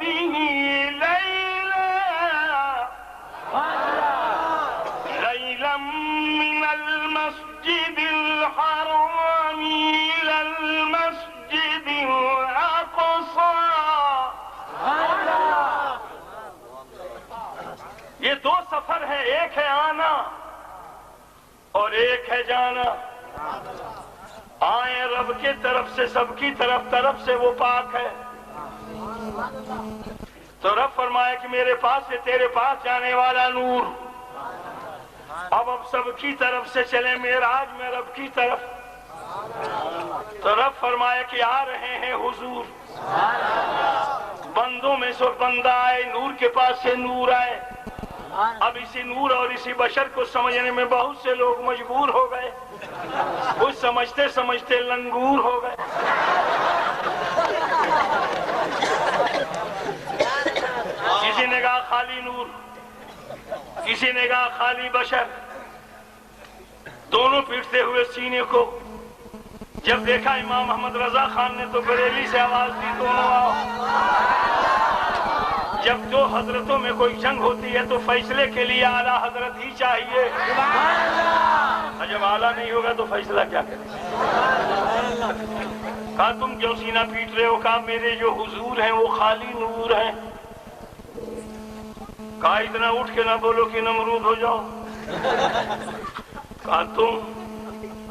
बिही लैला लैलम मिनल मस्जिदिल हराम इलल मस्जिदिल अक़सा। ये दो सफर है, एक है आना और एक है जाना। आए रब के तरफ से, सबकी तरफ से वो पाक है। तो रब फरमाए कि मेरे पास से तेरे पास जाने वाला नूर अब सबकी तरफ से चले मेराज में रब की तरफ। तो रब फरमाए कि आ रहे हैं हुजूर, बंदों में से बंदा आए, नूर के पास से नूर आए। अब इसी नूर और इसी बशर को समझने में बहुत से लोग मजबूर हो गए, कुछ समझते समझते लंगूर हो गए। किसी ने कहा खाली नूर, किसी ने कहा खाली बशर, दोनों पीटते हुए सीने को। जब देखा इमाम मोहम्मद रजा खान ने तो बरेली से आवाज दी, दोनों आओ। जब दो हजरतों में कोई जंग होती है तो फैसले के लिए आला हजरत ही चाहिए, और जब आला नहीं होगा तो फैसला क्या करे। कहा तुम क्यों सीना पीट रहे हो? कहा मेरे जो हुजूर हैं वो खाली नूर हैं। कहा इतना उठ के ना बोलो कि नमरूद हो जाओ। कहा तुम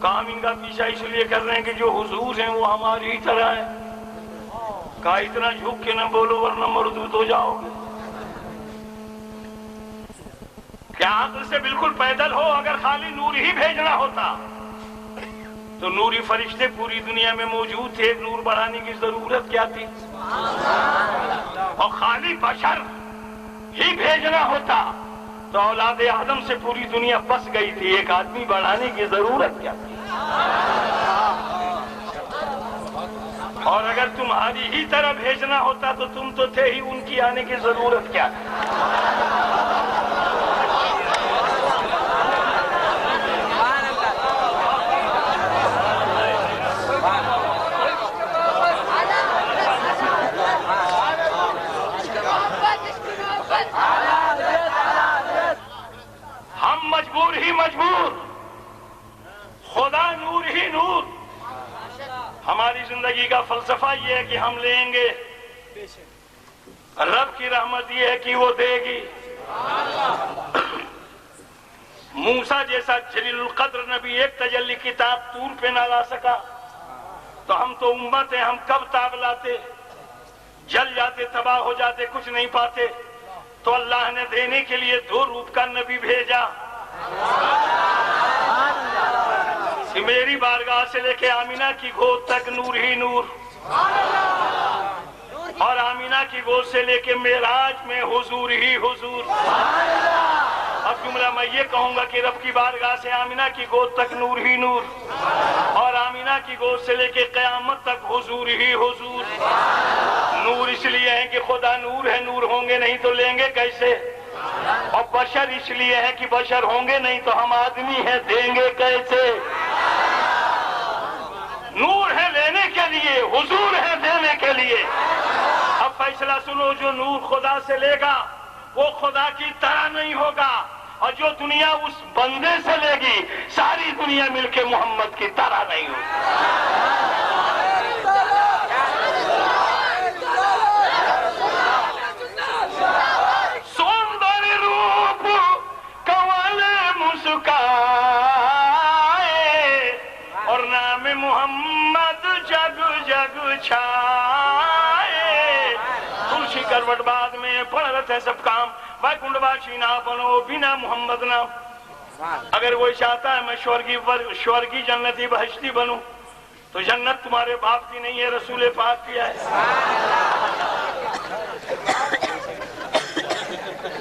काम इनका पीछा इसलिए कर रहे हैं कि जो हुजूर हैं वो हमारी ही तरह है। कहा इतना झुक के न बोलो वरना मरदूद हो जाओगे। क्या अक्ल से बिल्कुल पैदल हो? अगर खाली नूर ही भेजना होता तो नूरी फरिश्ते पूरी दुनिया में मौजूद थे, नूर बढ़ाने की जरूरत क्या थी? और खाली बशर ही भेजना होता तो औलाद आदम से पूरी दुनिया बस गई थी, एक आदमी बढ़ाने की जरूरत क्या थी? और अगर तुम्हारी ही तरह भेजना होता तो तुम तो थे ही, उनकी आने की जरूरत क्या है? हम मजबूर ही मजबूर, खुदा नूर ही नूर। हमारी जिंदगी का फलसफा ये है कि हम लेंगे, रब की रहमत ये है कि वो देगी। मूसा जैसा जलीलुल कद्र नबी एक तजल्ली किताब तूर पे ना ला सका तो हम तो उम्मत है, हम कब ताब लाते? जल जाते, तबाह हो जाते, कुछ नहीं पाते। तो अल्लाह ने देने के लिए दो रूप का नबी भेजा कि मेरी बारगाह से लेके आमीना की गोद तक नूर ही नूर, और आमीना की गोद से लेके मेराज में हुजूर ही हुजूर। अब जुमला मैं ये कहूंगा कि रब की बारगाह से आमीना की गोद तक नूर ही नूर, और आमीना की गोद से लेके कयामत तक हुजूर ही हुजूर। नूर इसलिए है कि खुदा नूर है, नूर होंगे नहीं तो लेंगे कैसे? और बशर इसलिए है कि बशर होंगे नहीं तो हम आदमी हैं, देंगे कैसे? नूर है लेने के लिए, हुजूर है देने के लिए। अब फैसला सुनो, जो नूर खुदा से लेगा वो खुदा की तरह नहीं होगा, और जो दुनिया उस बंदे से लेगी सारी दुनिया मिलके मोहम्मद की तरह नहीं होगी। सौंदर्य रूप कवाले मुस्काए और नाम मोहम्मद जग जग छाए। तुलसी करवट बाद में पड़ रहे सब काम, वैकुंठवासी ना बनो बिना मोहम्मद नाम। अगर वो चाहता है मैं स्वर्गीय जन्नती बहश्ती बनूं तो जन्नत तुम्हारे बाप की नहीं है, रसूल पाक की है।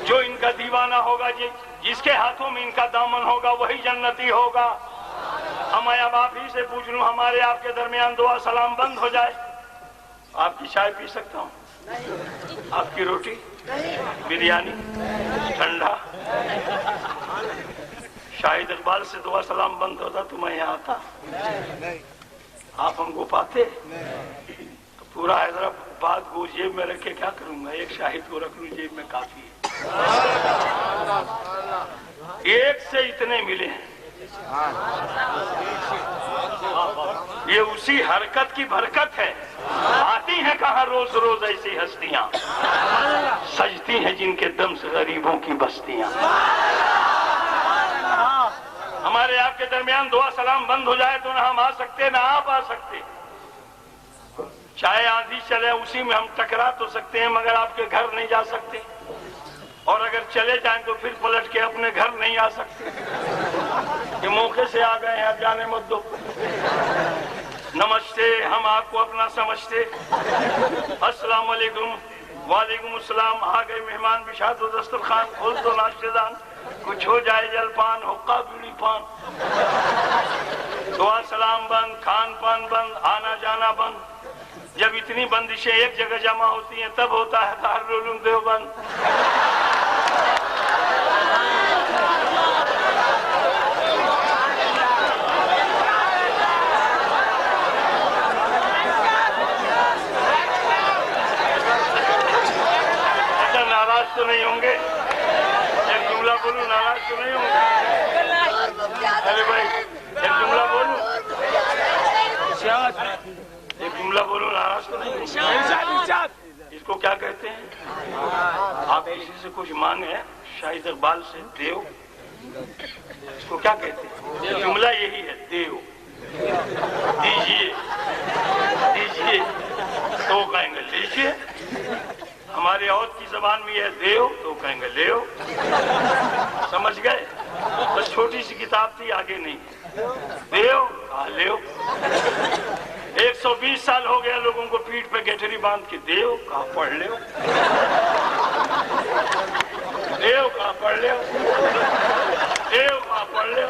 जो इनका दीवाना होगा, जिसके हाथों में इनका दामन होगा वही जन्नती होगा। हम अब आप ही से पूछ लूं, हमारे आपके दरमियान दुआ सलाम बंद हो जाए, आपकी चाय पी सकता हूँ? आपकी रोटी, बिरयानी, ठंडा? शाहिद इकबाल से दुआ सलाम बंद होता तो मैं यहाँ आता? आप हमको पाते? तो पूरा हैदराबाद को जेब में रख के क्या करूंगा, एक शाहिद को रख लूं जेब में काफी है। एक से इतने मिले हैं, ये उसी हरकत की बरकत है। आती हैं कहाँ रोज रोज ऐसी हस्तियां, सजती हैं जिनके दम से गरीबों की बस्तियां। हमारे आपके दरमियान दुआ सलाम बंद हो जाए तो ना हम आ सकते ना आप आ सकते। चाहे आंधी चले उसी में हम टकरा तो सकते हैं, मगर आपके घर नहीं जा सकते, और अगर चले जाएं तो फिर पलट के अपने घर नहीं आ सकते। ये मौके से आ गए हैं, अब जाने मत दो। नमस्ते, हम आपको अपना समझते। अस्सलाम वालेकुम। वालेकुम अस्सलाम। आ गए मेहमान, बिछा दो दस्तरखान, खोल दो नाश्तेदान, कुछ हो जाए जलपान, हुक्का बीड़ी पान। दुआ सलाम बंद, खान पान बंद, आना जाना बंद। जब इतनी बंदिशें एक जगह जमा होती हैं तब होता है दारुल उलूम देवबंद। नाराज तो नहीं होंगे? एक जुमला बोलूं, नाराज तो नहीं होंगे? अरे भाई एक जुमला बोलूं, एक जुमला बोलूं, नाराज तो नहीं होंगे? इसको क्या कहते हैं? आप किसी से कुछ मांगे, शाहिद इकबाल से, देव। इसको क्या कहते हैं? जुमला यही है, देव। दीजिए दीजिए तो कहेंगे लीजिए। हमारे और की जबान में है देव तो कहेंगे लेओ। समझ गए? बस छोटी सी किताब थी, आगे नहीं। देव कहा लेओ। 120 साल हो गया लोगों को पीठ पे गठरी बांध के, देव कहा पढ़ लो, देव कहा पढ़ लो, देव कहा पढ़ लो,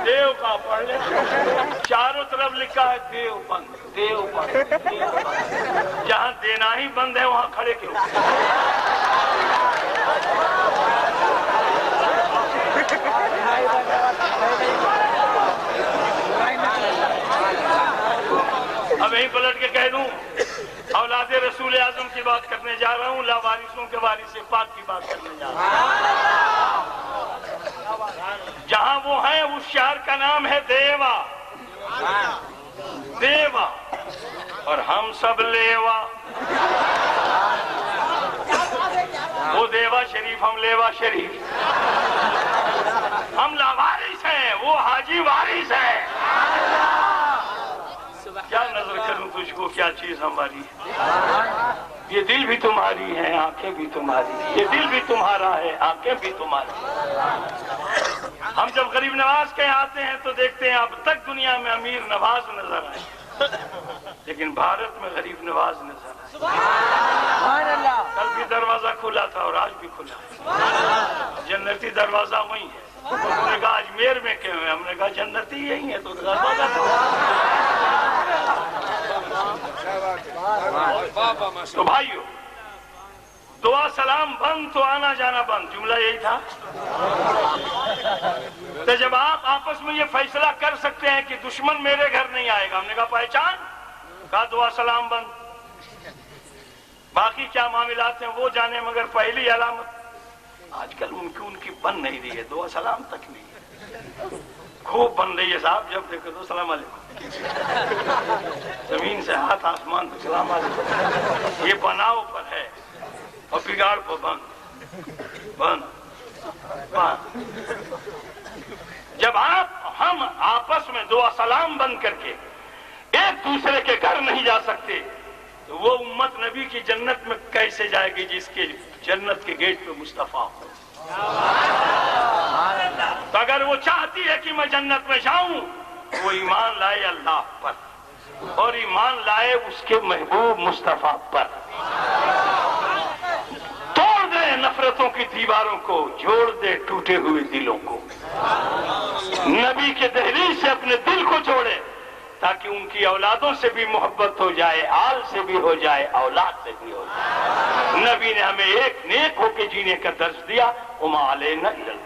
देव कहा पढ़ लो। चारों तरफ लिखा है देव बंद, देव बंद, देव बंद। जहां देना ही बंद है वहां खड़े क्यों? अब यही पलट के कह दूं, औलादे रसूल आजम की बात करने जा रहा हूं, लावारिसों के वारिस पाक की बात करने जा रहा हूं। जहां वो है उस शहर का नाम है देवा, देवा, और हम सब लेवा। वो देवा शरीफ, हम लेवा शरीफ। हम लावारिस हैं, वो हाजी वारिस है। क्या नजर करूं तुझको, क्या चीज हमारी है? ये दिल भी तुम्हारी है, आंखें भी तुम्हारी, ये दिल भी तुम्हारा है, आंखें भी तुम्हारी। हम जब गरीब नवाज के आते हैं तो देखते हैं अब तक दुनिया में अमीर नवाज नजर आए, लेकिन भारत में गरीब नवाज नजर आए। कल भी दरवाजा खुला था और आज भी खुला है। जन्नती दरवाजा वही है। उन्होंने कहा अजमेर में क्यों है? हमने कहा जन्नती यही है, तो दरवाजा तो भाइयों, दुआ सलाम बंद तो आना जाना बंद, जुमला यही था। तो जब आप आपस में ये फैसला कर सकते हैं कि दुश्मन मेरे घर नहीं आएगा, हमने कहा पहचान, कहा दुआ सलाम बंद। बाकी क्या मामलात हैं वो जाने, मगर पहली अलामत आजकल उनकी बन नहीं रही है, दुआ सलाम तक नहीं है, खूब बन रही है साहब। जब देखो तो सलाम अलैकुम, जमीन से हाथ आसमान तक सलाम अलैकुम। ये बनाव पर है और बिगाड़ पर बंद बंद बंद। जब हम आपस में दुआ सलाम बंद करके एक दूसरे के घर नहीं जा सकते तो वो उम्मत नबी की जन्नत में कैसे जाएगी जिसके जन्नत के गेट पे मुस्तफा हो। तो अगर वो चाहती है कि मैं जन्नत में जाऊं, वो ईमान लाए अल्लाह पर और ईमान लाए उसके महबूब मुस्तफा पर। तोड़ दे नफरतों की दीवारों को, जोड़ दे टूटे हुए दिलों को। नबी के दहलीज से अपने दिल को जोड़े ताकि उनकी औलादों से भी मोहब्बत हो जाए, आल से भी हो जाए, औलाद से भी हो जाए। नबी ने हमें एक नेक होके जीने का दर्ज दिया। उमा अलैना इल्लल